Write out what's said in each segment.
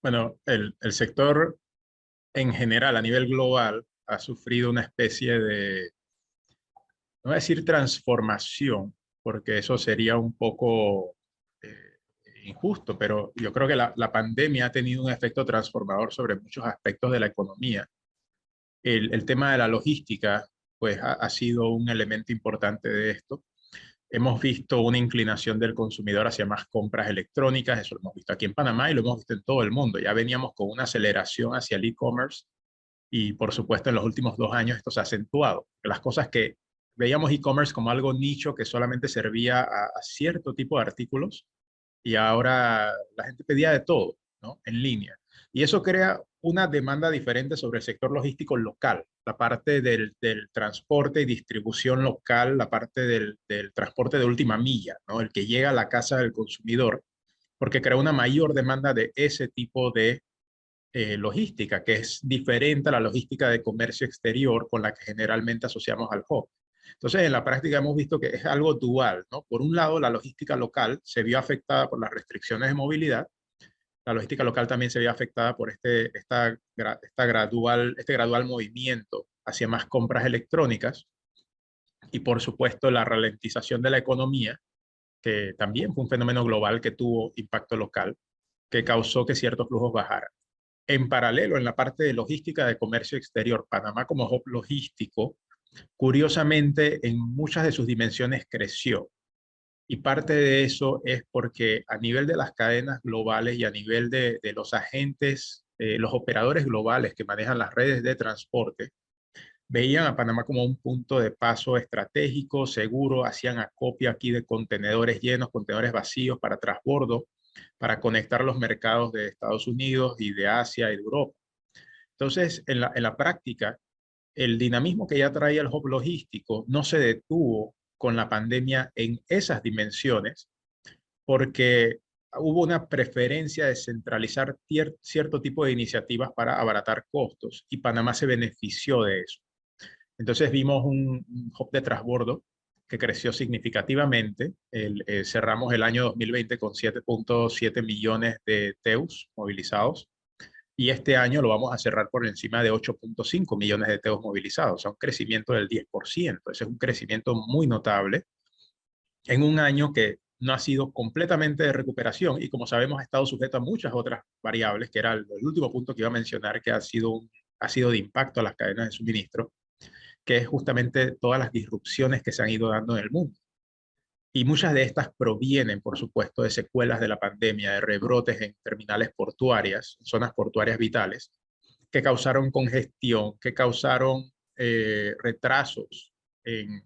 Bueno, el sector en general, a nivel global, ha sufrido una especie de, no voy a decir transformación, porque eso sería un poco eh, injusto, pero yo creo que la pandemia ha tenido un efecto transformador sobre muchos aspectos de la economía. El tema de la logística, pues ha sido un elemento importante de esto. Hemos visto una inclinación del consumidor hacia más compras electrónicas, eso lo hemos visto aquí en Panamá y lo hemos visto en todo el mundo. Ya veníamos con una aceleración hacia el e-commerce y por supuesto en los últimos 2 años esto se ha acentuado. Las cosas que veíamos e-commerce como algo nicho que solamente servía a cierto tipo de artículos y ahora la gente pedía de todo, ¿no? En línea. Y eso crea una demanda diferente sobre el sector logístico local, la parte del transporte y distribución local, la parte del transporte de última milla, ¿no? El que llega a la casa del consumidor, porque crea una mayor demanda de ese tipo de logística, que es diferente a la logística de comercio exterior con la que generalmente asociamos al hub. Entonces, en la práctica hemos visto que es algo dual, ¿no? Por un lado, la logística local se vio afectada por las restricciones de movilidad. La logística local también se vio afectada por este gradual movimiento hacia más compras electrónicas y, por supuesto, la ralentización de la economía, que también fue un fenómeno global que tuvo impacto local, que causó que ciertos flujos bajaran. En paralelo, en la parte de logística de comercio exterior, Panamá como hub logístico, curiosamente, en muchas de sus dimensiones creció. Y parte de eso es porque a nivel de las cadenas globales y a nivel de los agentes, los operadores globales que manejan las redes de transporte, veían a Panamá como un punto de paso estratégico, seguro, hacían acopio aquí de contenedores llenos, contenedores vacíos para transbordo, para conectar los mercados de Estados Unidos y de Asia y de Europa. Entonces, en la práctica, el dinamismo que ya traía el hub logístico no se detuvo con la pandemia en esas dimensiones, porque hubo una preferencia de centralizar cierto tipo de iniciativas para abaratar costos y Panamá se benefició de eso. Entonces vimos un hub de transbordo que creció significativamente. Cerramos el año 2020 con 7.7 millones de TEUs movilizados y este año lo vamos a cerrar por encima de 8.5 millones de TEUs movilizados, o sea, un crecimiento del 10%. Ese es un crecimiento muy notable en un año que no ha sido completamente de recuperación y como sabemos ha estado sujeto a muchas otras variables, que era el último punto que iba a mencionar, que ha sido de impacto a las cadenas de suministro, que es justamente todas las disrupciones que se han ido dando en el mundo. Y muchas de estas provienen, por supuesto, de secuelas de la pandemia, de rebrotes en terminales portuarias, zonas portuarias vitales, que causaron congestión, que causaron retrasos en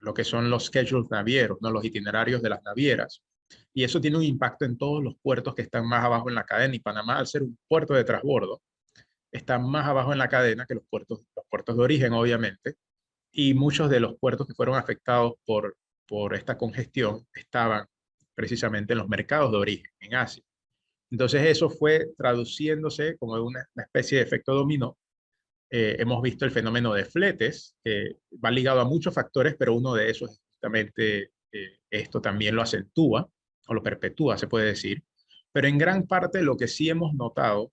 lo que son los schedules navieros, ¿no? Los itinerarios de las navieras. Y eso tiene un impacto en todos los puertos que están más abajo en la cadena. Y Panamá, al ser un puerto de transbordo, está más abajo en la cadena que los puertos de origen, obviamente. Y muchos de los puertos que fueron afectados por esta congestión estaban precisamente en los mercados de origen, en Asia. Entonces eso fue traduciéndose como una especie de efecto dominó. Hemos visto el fenómeno de fletes, que va ligado a muchos factores, pero uno de esos es justamente esto también lo acentúa o lo perpetúa, se puede decir. Pero en gran parte lo que sí hemos notado,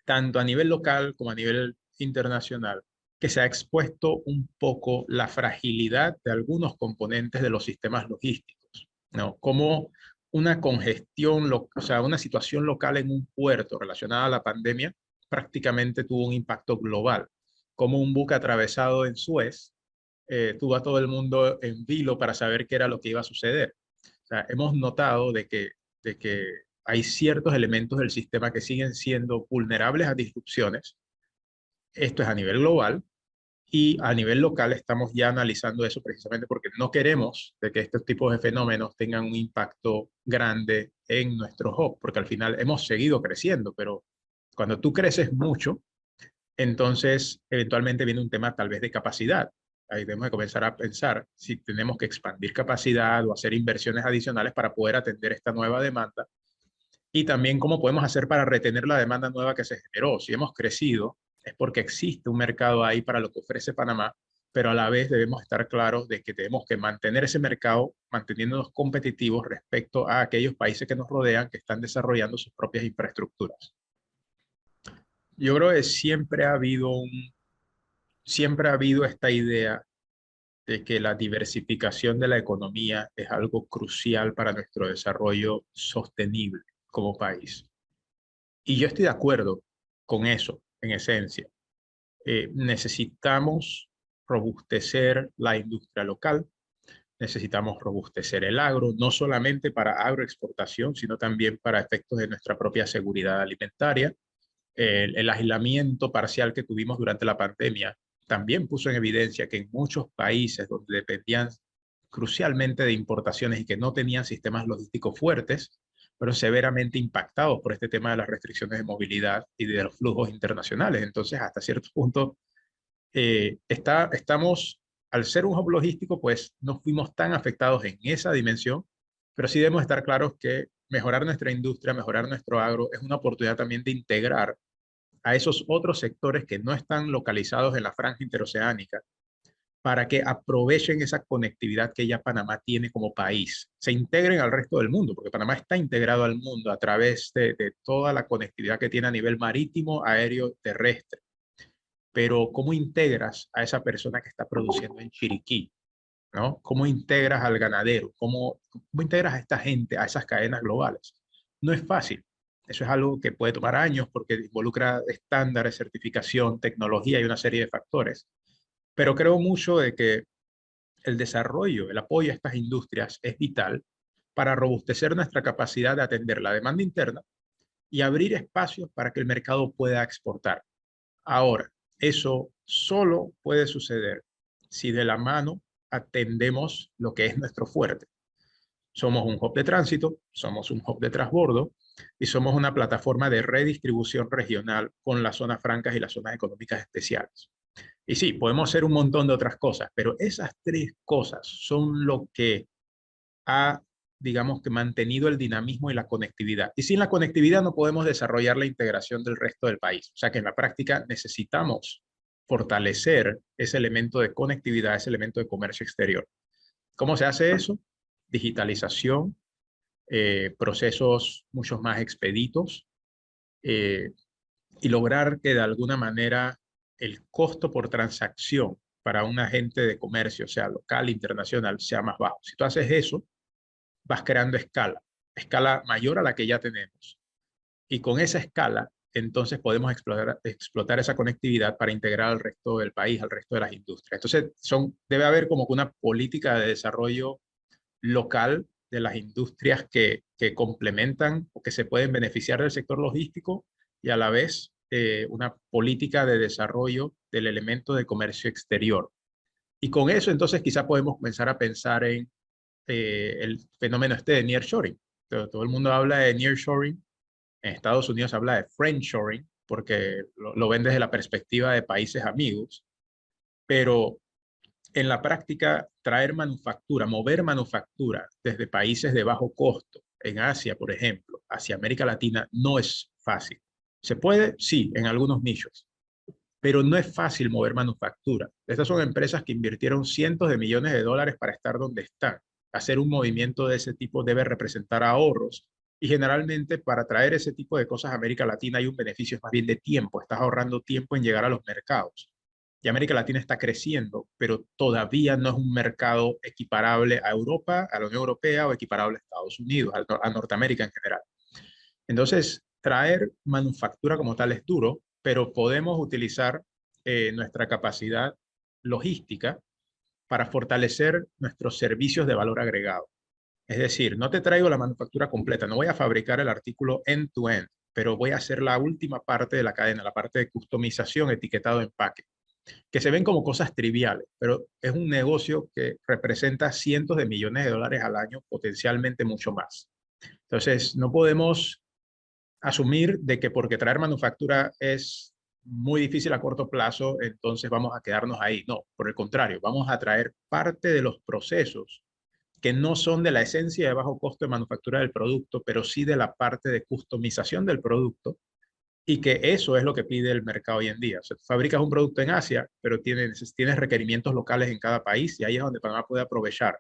tanto a nivel local como a nivel internacional, que se ha expuesto un poco la fragilidad de algunos componentes de los sistemas logísticos, ¿no? Como una congestión, o sea, una situación local en un puerto relacionada a la pandemia prácticamente tuvo un impacto global, como un buque atravesado en Suez tuvo a todo el mundo en vilo para saber qué era lo que iba a suceder. O sea, hemos notado de que hay ciertos elementos del sistema que siguen siendo vulnerables a disrupciones. Esto es a nivel global y a nivel local estamos ya analizando eso precisamente porque no queremos de que estos tipos de fenómenos tengan un impacto grande en nuestro hub, porque al final hemos seguido creciendo, pero cuando tú creces mucho, entonces eventualmente viene un tema tal vez de capacidad. Ahí debemos de comenzar a pensar si tenemos que expandir capacidad o hacer inversiones adicionales para poder atender esta nueva demanda y también cómo podemos hacer para retener la demanda nueva que se generó. Si hemos crecido, es porque existe un mercado ahí para lo que ofrece Panamá pero a la vez debemos estar claros de que tenemos que mantener ese mercado, manteniéndonos competitivos respecto a aquellos países que nos rodean, que están desarrollando sus propias infraestructuras. Yo creo que siempre ha habido esta idea de que la diversificación de la economía es algo crucial para nuestro desarrollo sostenible como país. Y yo estoy de acuerdo con eso, en esencia. Necesitamos robustecer la industria local, necesitamos robustecer el agro, no solamente para agroexportación, sino también para efectos de nuestra propia seguridad alimentaria. El aislamiento parcial que tuvimos durante la pandemia también puso en evidencia que en muchos países donde dependían crucialmente de importaciones y que no tenían sistemas logísticos fuertes, fueron severamente impactados por este tema de las restricciones de movilidad y de los flujos internacionales. Entonces, hasta cierto punto, estamos, al ser un hub logístico, pues no fuimos tan afectados en esa dimensión, pero sí debemos estar claros que mejorar nuestra industria, mejorar nuestro agro, es una oportunidad también de integrar a esos otros sectores que no están localizados en la franja interoceánica para que aprovechen esa conectividad que ya Panamá tiene como país, se integren al resto del mundo, porque Panamá está integrado al mundo a través de toda la conectividad que tiene a nivel marítimo, aéreo, terrestre. Pero ¿cómo integras a esa persona que está produciendo en Chiriquí? ¿No? ¿Cómo integras al ganadero? ¿Cómo integras a esta gente, a esas cadenas globales? No es fácil. Eso es algo que puede tomar años porque involucra estándares, certificación, tecnología y una serie de factores. Pero creo mucho de que el desarrollo, el apoyo a estas industrias es vital para robustecer nuestra capacidad de atender la demanda interna y abrir espacios para que el mercado pueda exportar. Ahora, eso solo puede suceder si de la mano atendemos lo que es nuestro fuerte. Somos un hub de tránsito, somos un hub de transbordo y somos una plataforma de redistribución regional con las zonas francas y las zonas económicas especiales. Y sí, podemos hacer un montón de otras cosas, pero esas tres cosas son lo que ha, digamos que, mantenido el dinamismo y la conectividad. Y sin la conectividad no podemos desarrollar la integración del resto del país. O sea que en la práctica necesitamos fortalecer ese elemento de conectividad, ese elemento de comercio exterior. ¿Cómo se hace eso? Digitalización, procesos mucho más expeditos, eh, y lograr que de alguna manera el costo por transacción para un agente de comercio, sea local, internacional, sea más bajo. Si tú haces eso, vas creando escala mayor a la que ya tenemos. Y con esa escala, entonces podemos explotar esa conectividad para integrar al resto del país, al resto de las industrias. Entonces, debe haber como que una política de desarrollo local de las industrias que complementan o que se pueden beneficiar del sector logístico y a la vez una política de desarrollo del elemento de comercio exterior. Y con eso entonces quizá podemos comenzar a pensar en el fenómeno este de nearshoring. Todo el mundo habla de nearshoring, en Estados Unidos habla de friendshoring, porque lo ven desde la perspectiva de países amigos, pero en la práctica traer manufactura, mover manufactura desde países de bajo costo, en Asia, por ejemplo, hacia América Latina, no es fácil. ¿Se puede? Sí, en algunos nichos, pero no es fácil mover manufactura. Estas son empresas que invirtieron cientos de millones de dólares para estar donde están. Hacer un movimiento de ese tipo debe representar ahorros y generalmente para traer ese tipo de cosas a América Latina hay un beneficio más bien de tiempo. Estás ahorrando tiempo en llegar a los mercados. Y América Latina está creciendo, pero todavía no es un mercado equiparable a Europa, a la Unión Europea o equiparable a Estados Unidos, a Norteamérica en general. Entonces, traer manufactura como tal es duro, pero podemos utilizar nuestra capacidad logística para fortalecer nuestros servicios de valor agregado. Es decir, no te traigo la manufactura completa, no voy a fabricar el artículo end-to-end, pero voy a hacer la última parte de la cadena, la parte de customización, etiquetado, empaque, que se ven como cosas triviales, pero es un negocio que representa cientos de millones de dólares al año, potencialmente mucho más. Entonces, no podemos asumir de que porque traer manufactura es muy difícil a corto plazo, entonces vamos a quedarnos ahí. No, por el contrario, vamos a traer parte de los procesos que no son de la esencia de bajo costo de manufactura del producto, pero sí de la parte de customización del producto y que eso es lo que pide el mercado hoy en día. O sea, tú fabricas un producto en Asia, pero tienes requerimientos locales en cada país y ahí es donde Panamá puede aprovechar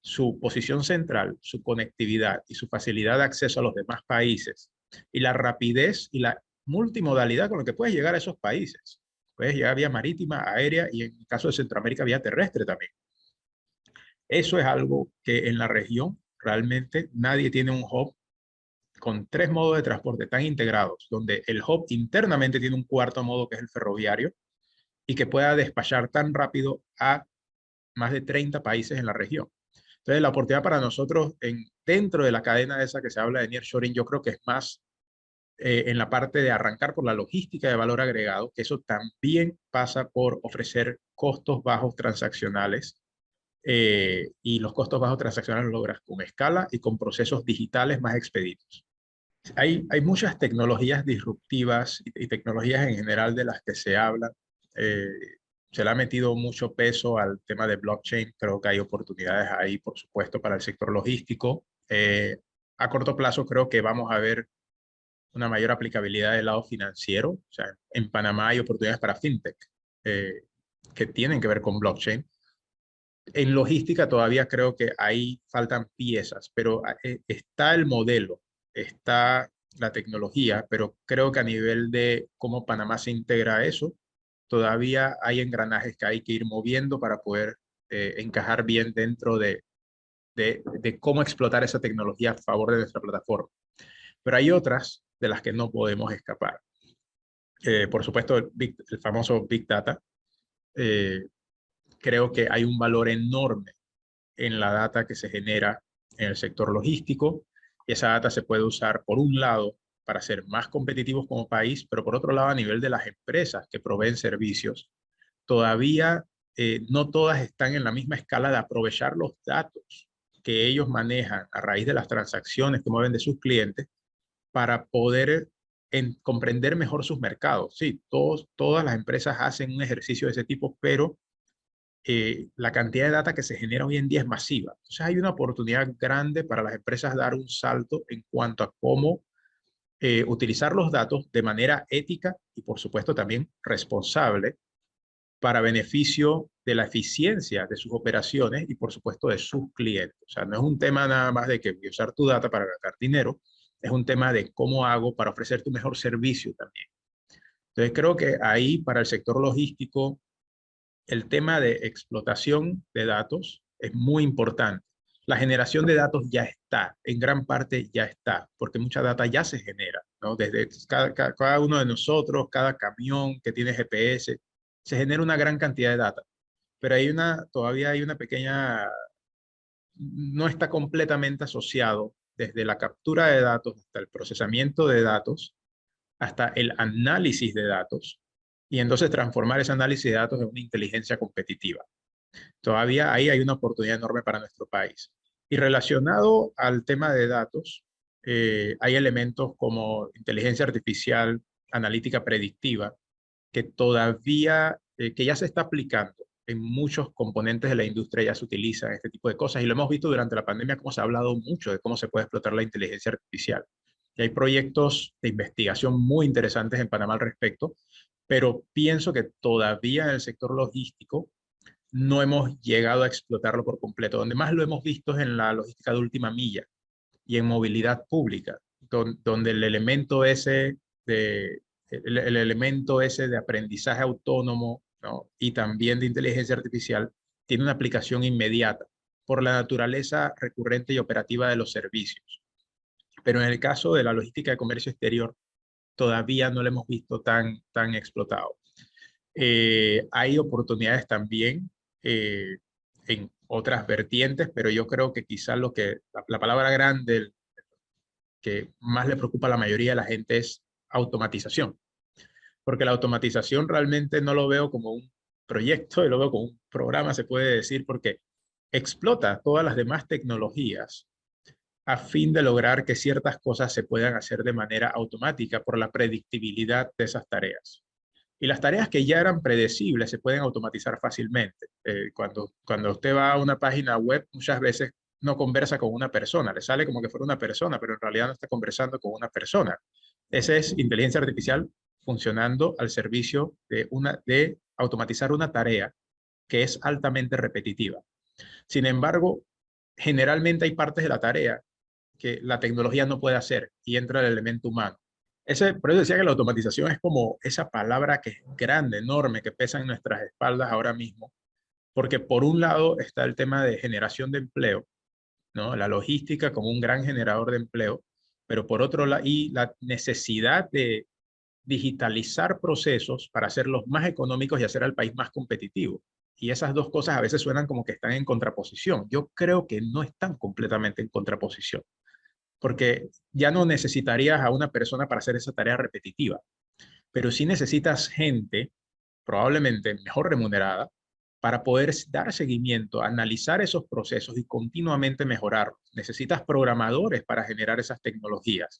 su posición central, su conectividad y su facilidad de acceso a los demás países y la rapidez y la multimodalidad con lo que puedes llegar a esos países. Puedes llegar vía marítima, aérea y en el caso de Centroamérica vía terrestre también. Eso es algo que en la región realmente nadie tiene un hub con 3 modos de transporte tan integrados, donde el hub internamente tiene un cuarto modo que es el ferroviario y que pueda despachar tan rápido a más de 30 países en la región. Entonces, la oportunidad para nosotros dentro de la cadena esa que se habla de nearshoring, yo creo que es más en la parte de arrancar por la logística de valor agregado, que eso también pasa por ofrecer costos bajos transaccionales y los costos bajos transaccionales los logras con escala y con procesos digitales más expeditos. Hay muchas tecnologías disruptivas y tecnologías en general de las que se habla. Eh, se le ha metido mucho peso al tema de blockchain. Creo que hay oportunidades ahí, por supuesto, para el sector logístico. A corto plazo creo que vamos a ver una mayor aplicabilidad del lado financiero. O sea, en Panamá hay oportunidades para fintech eh, que tienen que ver con blockchain. En logística todavía creo que ahí faltan piezas, pero está el modelo, está la tecnología, pero creo que a nivel de cómo Panamá se integra a eso, todavía hay engranajes que hay que ir moviendo para poder encajar bien dentro de cómo explotar esa tecnología a favor de nuestra plataforma. Pero hay otras de las que no podemos escapar. Por supuesto, el famoso Big Data. Eh, creo que hay un valor enorme en la data que se genera en el sector logístico. Y esa data se puede usar, por un lado, para ser más competitivos como país, pero por otro lado, a nivel de las empresas que proveen servicios, todavía no todas están en la misma escala de aprovechar los datos que ellos manejan a raíz de las transacciones que mueven de sus clientes para poder comprender mejor sus mercados. Sí, todas las empresas hacen un ejercicio de ese tipo, pero la cantidad de data que se genera hoy en día es masiva. Entonces hay una oportunidad grande para las empresas dar un salto en cuanto a cómo utilizar los datos de manera ética y por supuesto también responsable para beneficio de la eficiencia de sus operaciones y por supuesto de sus clientes. O sea, no es un tema nada más de que voy a usar tu data para ganar dinero, es un tema de cómo hago para ofrecer tu mejor servicio también. Entonces creo que ahí para el sector logístico el tema de explotación de datos es muy importante. La generación de datos ya está, en gran parte ya está, porque mucha data ya se genera, ¿no? Desde cada uno de nosotros, cada camión que tiene GPS, se genera una gran cantidad de data, pero todavía hay una pequeña, no está completamente asociado desde la captura de datos hasta el procesamiento de datos, hasta el análisis de datos, y entonces transformar ese análisis de datos en una inteligencia competitiva. Todavía ahí hay una oportunidad enorme para nuestro país. Y relacionado al tema de datos, hay elementos como inteligencia artificial, analítica predictiva, que todavía, que ya se está aplicando en muchos componentes de la industria, ya se utilizan este tipo de cosas. Y lo hemos visto durante la pandemia, cómo se ha hablado mucho de cómo se puede explotar la inteligencia artificial. Y hay proyectos de investigación muy interesantes en Panamá al respecto, pero pienso que todavía en el sector logístico no hemos llegado a explotarlo por completo. Donde más lo hemos visto es en la logística de última milla y en movilidad pública, donde el elemento ese el elemento ese de aprendizaje autónomo, ¿no? Y también de inteligencia artificial tiene una aplicación inmediata por la naturaleza recurrente y operativa de los servicios. Pero en el caso de la logística de comercio exterior, todavía no lo hemos visto tan explotado. Hay oportunidades también en otras vertientes, pero yo creo que quizás la palabra grande que más le preocupa a la mayoría de la gente es automatización, porque la automatización realmente no lo veo como un proyecto, yo lo veo como un programa, se puede decir, porque explota todas las demás tecnologías a fin de lograr que ciertas cosas se puedan hacer de manera automática por la predictibilidad de esas tareas. Y las tareas que ya eran predecibles se pueden automatizar fácilmente. Cuando usted va a una página web, muchas veces no conversa con una persona, le sale como que fuera una persona, pero en realidad no está conversando con una persona. Esa es inteligencia artificial funcionando al servicio de automatizar una tarea que es altamente repetitiva. Sin embargo, generalmente hay partes de la tarea que la tecnología no puede hacer y entra el elemento humano. Por eso decía que la automatización es como esa palabra que es grande, enorme, que pesa en nuestras espaldas ahora mismo, porque por un lado está el tema de generación de empleo, ¿no? La logística como un gran generador de empleo, pero por otro lado, y la necesidad de digitalizar procesos para hacerlos más económicos y hacer al país más competitivo. Y esas dos cosas a veces suenan como que están en contraposición. Yo creo que no están completamente en contraposición, porque ya no necesitarías a una persona para hacer esa tarea repetitiva, pero sí necesitas gente, probablemente mejor remunerada, para poder dar seguimiento, analizar esos procesos y continuamente mejorarlos. Necesitas programadores para generar esas tecnologías.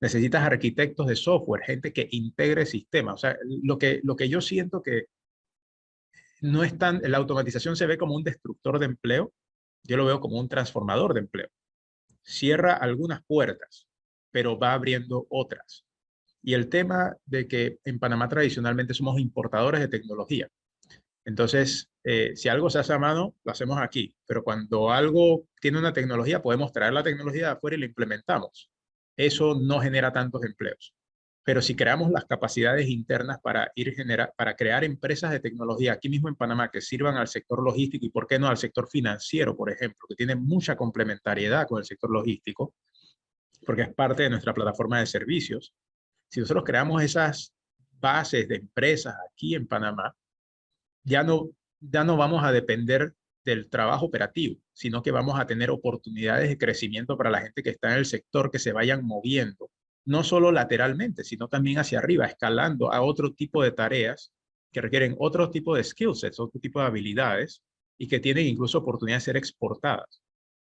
Necesitas arquitectos de software, gente que integre sistemas. O sea, lo que yo siento que no es tan, la automatización se ve como un destructor de empleo, yo lo veo como un transformador de empleo. Cierra algunas puertas, pero va abriendo otras. Y el tema de que en Panamá tradicionalmente somos importadores de tecnología. Entonces, si algo se hace a mano, lo hacemos aquí. Pero cuando algo tiene una tecnología, podemos traer la tecnología de afuera y la implementamos. Eso no genera tantos empleos. Pero si creamos las capacidades internas para crear empresas de tecnología aquí mismo en Panamá que sirvan al sector logístico y, ¿por qué no, al sector financiero, por ejemplo, que tiene mucha complementariedad con el sector logístico, porque es parte de nuestra plataforma de servicios? Si nosotros creamos esas bases de empresas aquí en Panamá, ya no, ya no vamos a depender del trabajo operativo, sino que vamos a tener oportunidades de crecimiento para la gente que está en el sector, que se vayan moviendo, no solo lateralmente, sino también hacia arriba, escalando a otro tipo de tareas que requieren otro tipo de skill sets, otro tipo de habilidades y que tienen incluso oportunidad de ser exportadas.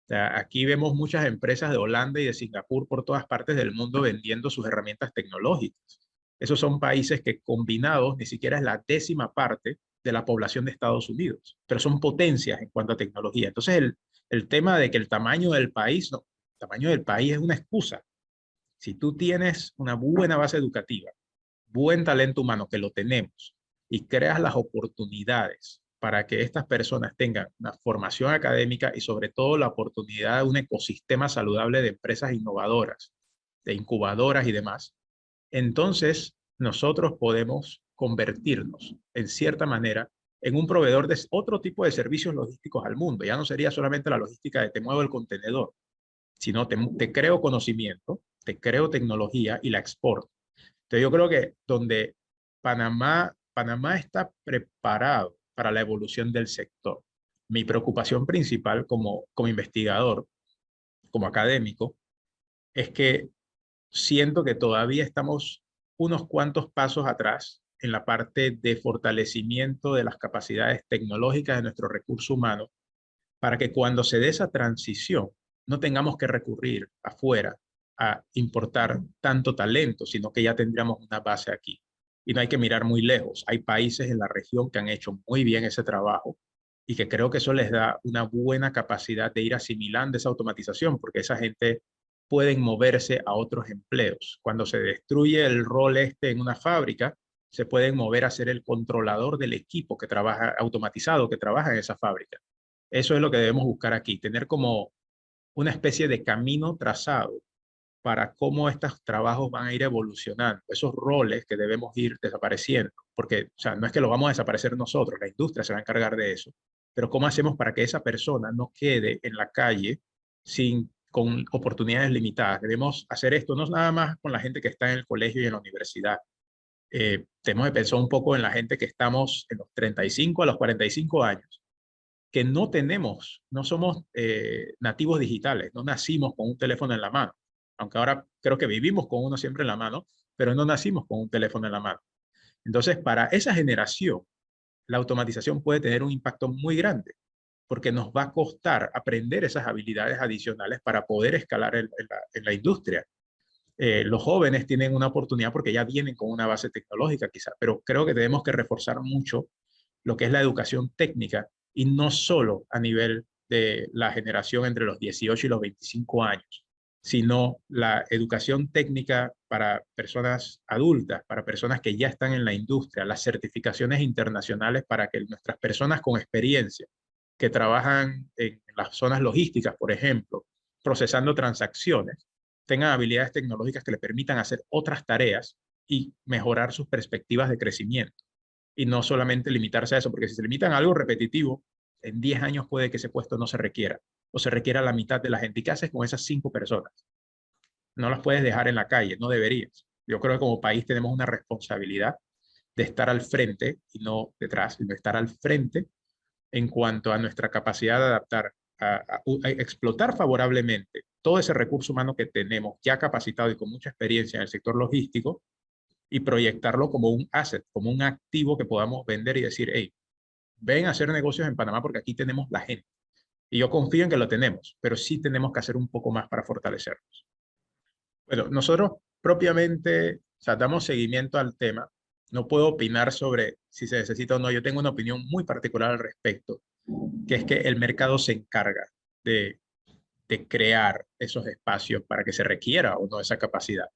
O sea, aquí vemos muchas empresas de Holanda y de Singapur por todas partes del mundo vendiendo sus herramientas tecnológicas. Esos son países que combinados ni siquiera es la décima parte de la población de Estados Unidos, pero son potencias en cuanto a tecnología. Entonces, el tema de que el tamaño del país, no, el tamaño del país es una excusa. Si tú tienes una buena base educativa, buen talento humano, que lo tenemos, y creas las oportunidades para que estas personas tengan una formación académica y sobre todo la oportunidad de un ecosistema saludable de empresas innovadoras, de incubadoras y demás, entonces nosotros podemos convertirnos, en cierta manera, en un proveedor de otro tipo de servicios logísticos al mundo. Ya no sería solamente la logística de te muevo el contenedor, sino te creo conocimiento, te creo tecnología y la exporto. Entonces yo creo que donde Panamá está preparado para la evolución del sector. Mi preocupación principal como investigador, como académico, es que siento que todavía estamos unos cuantos pasos atrás en la parte de fortalecimiento de las capacidades tecnológicas de nuestro recurso humano para que cuando se dé esa transición no tengamos que recurrir afuera a importar tanto talento, sino que ya tendríamos una base aquí. Y no hay que mirar muy lejos. Hay países en la región que han hecho muy bien ese trabajo y que creo que eso les da una buena capacidad de ir asimilando esa automatización, porque esa gente pueden moverse a otros empleos. Cuando se destruye el rol este en una fábrica, se pueden mover a ser el controlador del equipo que trabaja automatizado, que trabaja en esa fábrica. Eso es lo que debemos buscar aquí, tener como una especie de camino trazado para cómo estos trabajos van a ir evolucionando, esos roles que debemos ir desapareciendo, porque, o sea, no es que lo vamos a desaparecer nosotros, la industria se va a encargar de eso, pero cómo hacemos para que esa persona no quede en la calle con oportunidades limitadas. Debemos hacer esto no nada más con la gente que está en el colegio y en la universidad. Tenemos que pensar un poco en la gente que estamos en los 35 a los 45 años, que no somos nativos digitales, no nacimos con un teléfono en la mano, aunque ahora creo que vivimos con uno siempre en la mano, pero no nacimos con un teléfono en la mano. Entonces, para esa generación, la automatización puede tener un impacto muy grande, porque nos va a costar aprender esas habilidades adicionales para poder escalar en la industria. Los jóvenes tienen una oportunidad porque ya vienen con una base tecnológica quizá, pero creo que tenemos que reforzar mucho lo que es la educación técnica y no solo a nivel de la generación entre los 18 y los 25 años, sino la educación técnica para personas adultas, para personas que ya están en la industria, las certificaciones internacionales para que nuestras personas con experiencia, que trabajan en las zonas logísticas, por ejemplo, procesando transacciones, tengan habilidades tecnológicas que le permitan hacer otras tareas y mejorar sus perspectivas de crecimiento. Y no solamente limitarse a eso, porque si se limitan a algo repetitivo, en 10 años puede que ese puesto no se requiera, o se requiera la mitad de la gente. ¿Y qué haces con esas 5 personas? No las puedes dejar en la calle, no deberías. Yo creo que como país tenemos una responsabilidad de estar al frente y no detrás, sino estar al frente en cuanto a nuestra capacidad de adaptar, a explotar favorablemente todo ese recurso humano que tenemos ya capacitado y con mucha experiencia en el sector logístico y proyectarlo como un asset, como un activo que podamos vender y decir, hey, ven a hacer negocios en Panamá porque aquí tenemos la gente. Y yo confío en que lo tenemos, pero sí tenemos que hacer un poco más para fortalecernos. Bueno, nosotros propiamente, o sea, damos seguimiento al tema. No puedo opinar sobre si se necesita o no. Yo tengo una opinión muy particular al respecto, que es que el mercado se encarga de, de crear esos espacios para que se requiera o no esa capacidad.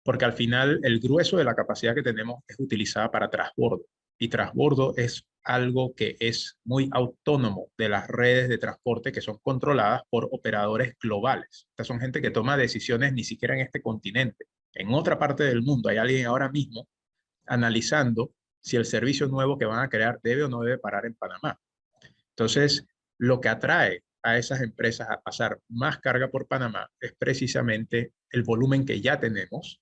Porque al final el grueso de la capacidad que tenemos es utilizada para transbordo. Y transbordo es algo que es muy autónomo de las redes de transporte que son controladas por operadores globales. Estas son gente que toma decisiones ni siquiera en este continente. En otra parte del mundo hay alguien ahora mismo analizando si el servicio nuevo que van a crear debe o no debe parar en Panamá. Entonces, lo que atrae a esas empresas a pasar más carga por Panamá es precisamente el volumen que ya tenemos,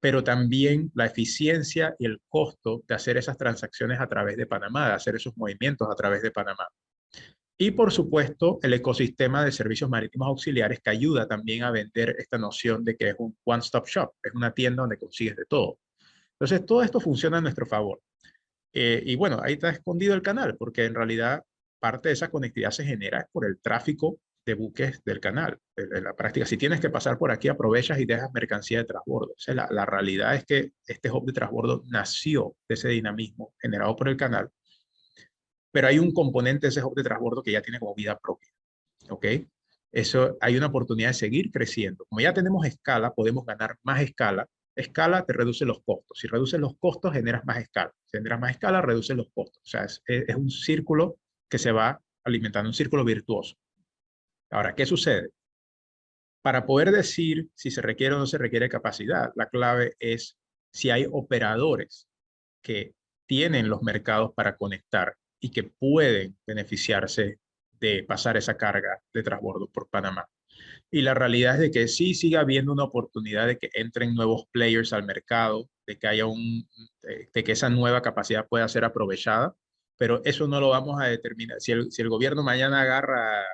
pero también la eficiencia y el costo de hacer esas transacciones a través de Panamá, de hacer esos movimientos a través de Panamá. Y por supuesto, el ecosistema de servicios marítimos auxiliares que ayuda también a vender esta noción de que es un one-stop shop, es una tienda donde consigues de todo. Entonces, todo esto funciona a nuestro favor. Y bueno, ahí está escondido el canal, porque en realidad parte de esa conectividad se genera por el tráfico de buques del canal. En la práctica, si tienes que pasar por aquí, aprovechas y dejas mercancía de transbordo. O sea, la realidad es que este hub de transbordo nació de ese dinamismo generado por el canal, pero hay un componente de ese hub de transbordo que ya tiene como vida propia. ¿Ok? Eso, hay una oportunidad de seguir creciendo. Como ya tenemos escala, podemos ganar más escala. Escala te reduce los costos. Si reduces los costos, generas más escala. Si generas más escala, reduces los costos. O sea, es un círculo que se va alimentando, un círculo virtuoso. Ahora, ¿qué sucede? Para poder decir si se requiere o no se requiere capacidad, la clave es si hay operadores que tienen los mercados para conectar y que pueden beneficiarse de pasar esa carga de transbordo por Panamá. Y la realidad es de que sí sigue habiendo una oportunidad de que entren nuevos players al mercado, de que haya de que esa nueva capacidad pueda ser aprovechada, pero eso no lo vamos a determinar. Si el gobierno mañana agarra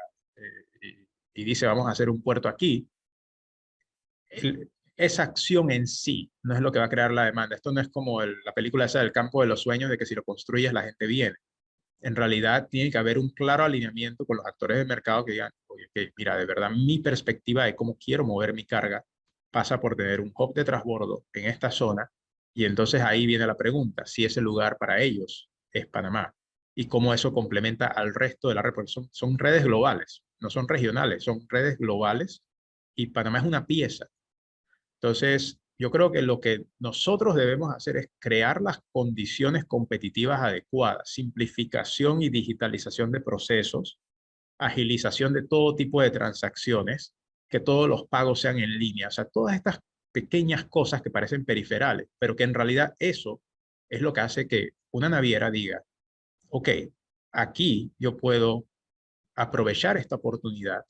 y dice vamos a hacer un puerto aquí, esa acción en sí no es lo que va a crear la demanda. Esto no es como la película esa del campo de los sueños, de que si lo construyes la gente viene. En realidad tiene que haber un claro alineamiento con los actores del mercado que digan, oye, okay, mira, de verdad mi perspectiva de cómo quiero mover mi carga pasa por tener un hub de transbordo en esta zona, y entonces ahí viene la pregunta, si ese lugar para ellos es Panamá y cómo eso complementa al resto de la red, porque son redes globales, no son regionales, son redes globales y Panamá es una pieza. Entonces, yo creo que lo que nosotros debemos hacer es crear las condiciones competitivas adecuadas, simplificación y digitalización de procesos, agilización de todo tipo de transacciones, que todos los pagos sean en línea, o sea, todas estas pequeñas cosas que parecen periferales, pero que en realidad eso es lo que hace que una naviera diga, ok, aquí yo puedo aprovechar esta oportunidad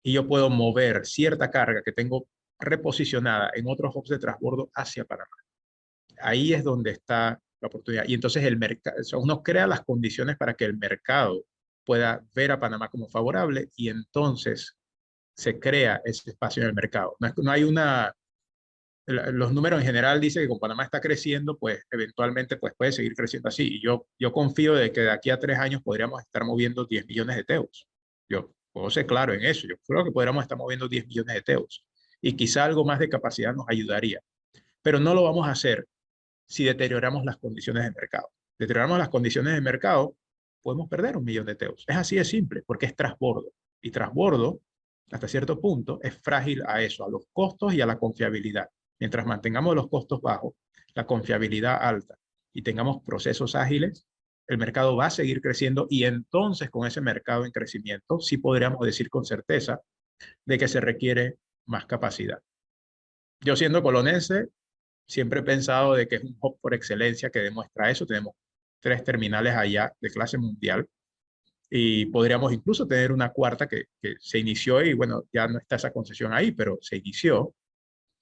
y yo puedo mover cierta carga que tengo reposicionada en otros hubs de transbordo hacia Panamá. Ahí es donde está la oportunidad. Y entonces el mercado, o sea, uno crea las condiciones para que el mercado pueda ver a Panamá como favorable y entonces se crea ese espacio en el mercado. No hay los números en general dicen que con Panamá está creciendo, pues eventualmente pues puede seguir creciendo así. Y yo confío de que de aquí a 3 años podríamos estar moviendo 10 millones de teus. Yo puedo ser claro en eso. Yo creo que podríamos estar moviendo 10 millones de teus. Y quizá algo más de capacidad nos ayudaría. Pero no lo vamos a hacer si deterioramos las condiciones de mercado. Deterioramos las condiciones de mercado, podemos perder 1 millón de teus. Es así de simple, porque es transbordo. Y transbordo hasta cierto punto, es frágil a eso, a los costos y a la confiabilidad. Mientras mantengamos los costos bajos, la confiabilidad alta y tengamos procesos ágiles, el mercado va a seguir creciendo y entonces con ese mercado en crecimiento sí podríamos decir con certeza de que se requiere más capacidad. Yo siendo colonense, siempre he pensado de que es un hub por excelencia que demuestra eso. Tenemos 3 terminales allá de clase mundial y podríamos incluso tener una cuarta que se inició y bueno, ya no está esa concesión ahí, pero se inició.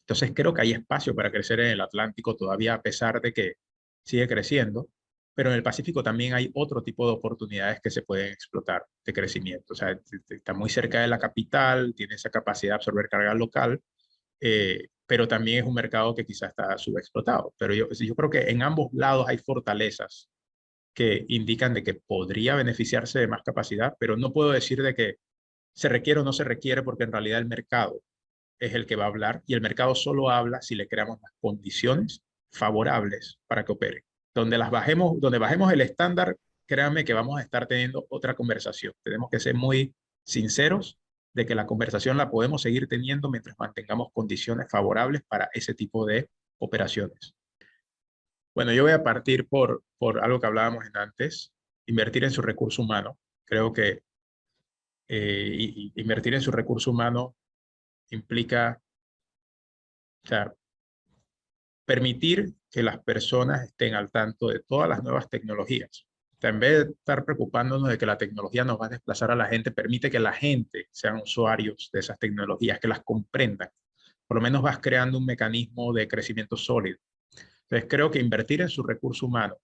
Entonces creo que hay espacio para crecer en el Atlántico todavía a pesar de que sigue creciendo, pero en el Pacífico también hay otro tipo de oportunidades que se pueden explotar de crecimiento. O sea, está muy cerca de la capital, tiene esa capacidad de absorber carga local, pero también es un mercado que quizás está subexplotado. Pero yo creo que en ambos lados hay fortalezas que indican de que podría beneficiarse de más capacidad, pero no puedo decir de que se requiere o no se requiere porque en realidad el mercado es el que va a hablar y el mercado solo habla si le creamos las condiciones favorables para que opere. Donde bajemos el estándar, créanme que vamos a estar teniendo otra conversación. Tenemos que ser muy sinceros de que la conversación la podemos seguir teniendo mientras mantengamos condiciones favorables para ese tipo de operaciones. Bueno, yo voy a partir por algo que hablábamos en antes, invertir en su recurso humano. Creo que invertir en su recurso humano implica, o sea, permitir que las personas estén al tanto de todas las nuevas tecnologías. O sea, en vez de estar preocupándonos de que la tecnología nos va a desplazar a la gente, permite que la gente sean usuarios de esas tecnologías, que las comprendan. Por lo menos vas creando un mecanismo de crecimiento sólido. Entonces, creo que invertir en su recurso humano,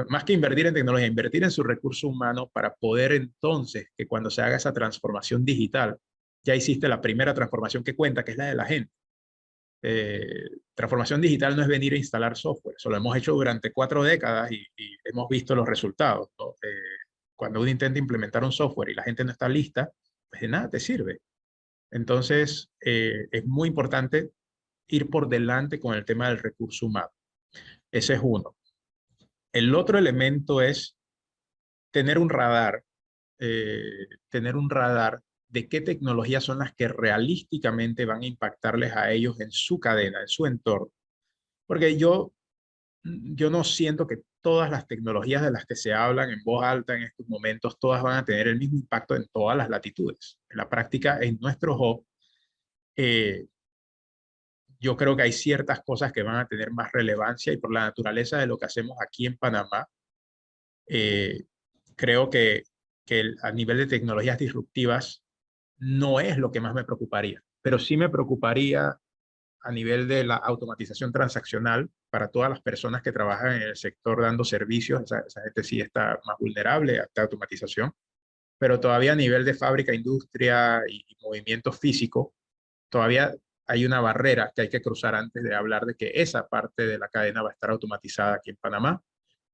más que invertir en tecnología, invertir en su recurso humano para poder entonces que cuando se haga esa transformación digital, ya hiciste la primera transformación que cuenta, que es la de la gente. Transformación digital no es venir a instalar software, eso lo hemos hecho durante 4 décadas y hemos visto los resultados, ¿no? Cuando uno intenta implementar un software y la gente no está lista, pues de nada te sirve. Entonces, es muy importante ir por delante con el tema del recurso humano. Ese es uno. El otro elemento es tener un radar, tener un radar de qué tecnologías son las que realísticamente van a impactarles a ellos en su cadena, en su entorno. Porque yo no siento que todas las tecnologías de las que se hablan en voz alta en estos momentos, todas van a tener el mismo impacto en todas las latitudes. En la práctica, en nuestro hub, eh, yo creo que hay ciertas cosas que van a tener más relevancia y por la naturaleza de lo que hacemos aquí en Panamá, eh, creo que a nivel de tecnologías disruptivas no es lo que más me preocuparía, pero sí me preocuparía a nivel de la automatización transaccional para todas las personas que trabajan en el sector dando servicios, esa gente sí está más vulnerable a esta automatización, pero todavía a nivel de fábrica, industria y movimiento físico, todavía hay una barrera que hay que cruzar antes de hablar de que esa parte de la cadena va a estar automatizada aquí en Panamá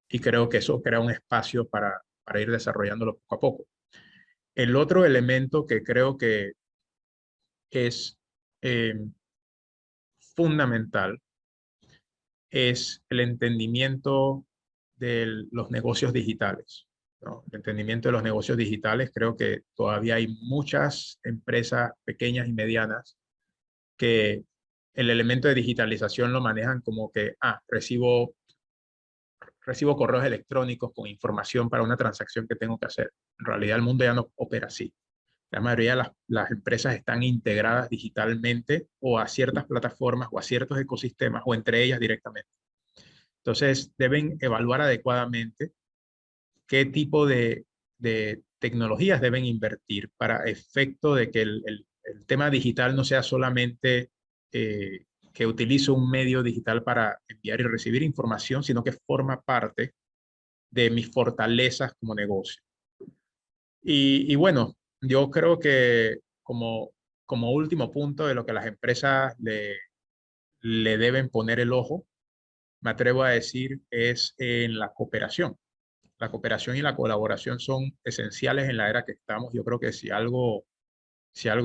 y creo que eso crea un espacio para ir desarrollándolo poco a poco. El otro elemento que creo que es eh, fundamental es el entendimiento de los negocios digitales, ¿no? El entendimiento de los negocios digitales, creo que todavía hay muchas empresas pequeñas y medianas que el elemento de digitalización lo manejan como que, recibo correos electrónicos con información para una transacción que tengo que hacer. En realidad el mundo ya no opera así. La mayoría de las empresas están integradas digitalmente o a ciertas plataformas o a ciertos ecosistemas o entre ellas directamente. Entonces, deben evaluar adecuadamente qué tipo de tecnologías deben invertir para efecto de que el tema digital no sea solamente que utilizo un medio digital para enviar y recibir información, sino que forma parte de mis fortalezas como negocio. Y bueno, yo creo que como último punto de lo que las empresas le deben poner el ojo, me atrevo a decir, es en la cooperación. La cooperación y la colaboración son esenciales en la era que estamos. Yo creo que si algo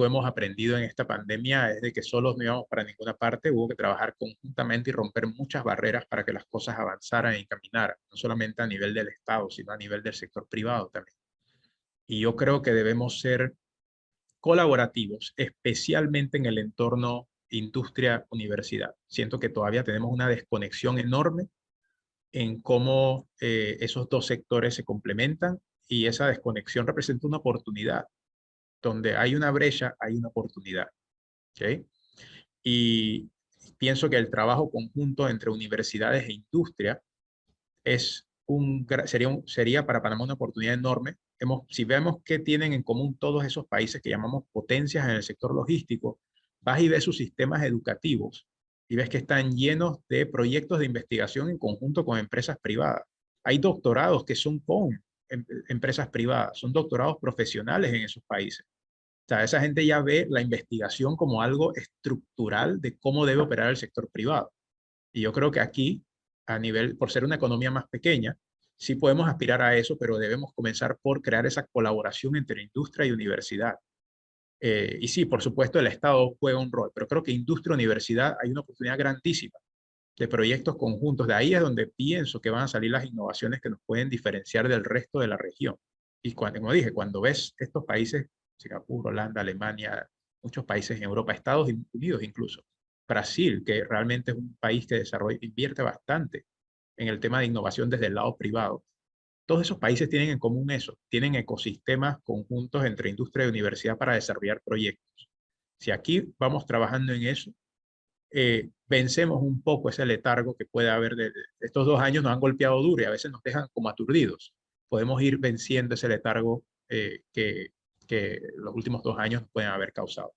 hemos aprendido en esta pandemia es de que solos no íbamos para ninguna parte, hubo que trabajar conjuntamente y romper muchas barreras para que las cosas avanzaran y caminaran, no solamente a nivel del Estado, sino a nivel del sector privado también. Y yo creo que debemos ser colaborativos, especialmente en el entorno industria-universidad. Siento que todavía tenemos una desconexión enorme en cómo esos dos sectores se complementan y esa desconexión representa una oportunidad. Donde hay una brecha, hay una oportunidad. ¿Ok? Y pienso que el trabajo conjunto entre universidades e industria sería para Panamá una oportunidad enorme. Si vemos qué tienen en común todos esos países que llamamos potencias en el sector logístico, vas y ves sus sistemas educativos y ves que están llenos de proyectos de investigación en conjunto con empresas privadas. Hay doctorados que son con empresas privadas, son doctorados profesionales en esos países. O sea, esa gente ya ve la investigación como algo estructural de cómo debe operar el sector privado. Y yo creo que aquí, a nivel, por ser una economía más pequeña, sí podemos aspirar a eso, pero debemos comenzar por crear esa colaboración entre industria y universidad. Y sí, por supuesto, el Estado juega un rol, pero creo que industria y universidad hay una oportunidad grandísima de proyectos conjuntos. De ahí es donde pienso que van a salir las innovaciones que nos pueden diferenciar del resto de la región. Y cuando, como dije, cuando ves estos países, Singapur, Holanda, Alemania, muchos países en Europa, Estados Unidos incluso, Brasil, que realmente es un país que desarrolla, invierte bastante en el tema de innovación desde el lado privado. Todos esos países tienen en común eso, tienen ecosistemas conjuntos entre industria y universidad para desarrollar proyectos. Si aquí vamos trabajando en eso, vencemos un poco ese letargo que puede haber. Estos 2 años nos han golpeado duro y a veces nos dejan como aturdidos. Podemos ir venciendo ese letargo que los últimos 2 años nos pueden haber causado.